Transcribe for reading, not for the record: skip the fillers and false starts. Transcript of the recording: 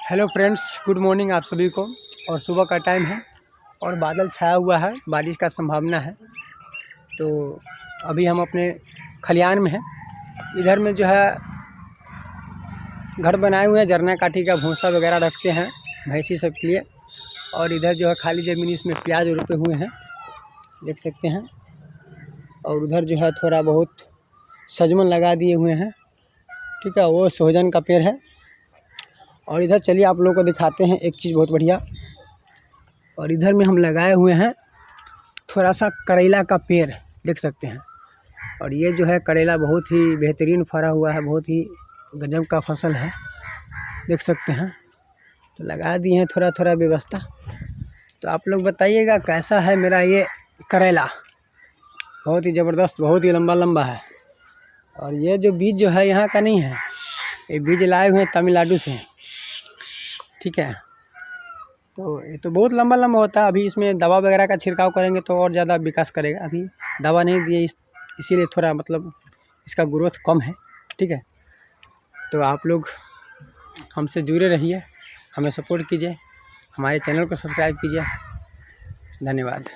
Hello friends, good morning आप सभी को। और सुबह का टाइम है और बादल छाया हुआ है, बारिश का संभावना है। तो अभी हम अपने खलियान में हैं। इधर में जो है घर बनाए हुए हैं, जरना काठी का भूसा वगैरह रखते हैं भैंसी सब के लिए। और इधर जो है खाली ज़मीन, इसमें प्याज रोपे हुए हैं, देख सकते हैं। और उधर जो है थोड़ा बहुत सजमन लगा दिए हुए हैं, ठीक है, वो सोहजन का पेड़ है। और इधर चलिए आप लोगों को दिखाते हैं एक चीज़ बहुत बढ़िया। और इधर में हम लगाए हुए हैं थोड़ा सा करेला का पेड़, देख सकते हैं। और ये जो है करेला बहुत ही बेहतरीन फरा हुआ है, बहुत ही गजब का फसल है, देख सकते हैं। तो लगा दिए हैं थोड़ा थोड़ा व्यवस्था। तो आप लोग बताइएगा कैसा है मेरा ये करेला। बहुत ही ज़बरदस्त, बहुत ही लंबा लंबा है। और ये जो बीज जो है यहाँ का नहीं है, ये बीज लाए हुए हैं तमिलनाडु से, ठीक है। तो ये तो बहुत लंबा लंबा होता है। अभी इसमें दवा वगैरह का छिड़काव करेंगे तो और ज़्यादा विकास करेगा। अभी दवा नहीं दिए इसीलिए थोड़ा मतलब इसका ग्रोथ कम है, ठीक है। तो आप लोग हमसे जुड़े रहिए, हमें सपोर्ट कीजिए, हमारे चैनल को सब्सक्राइब कीजिए। धन्यवाद।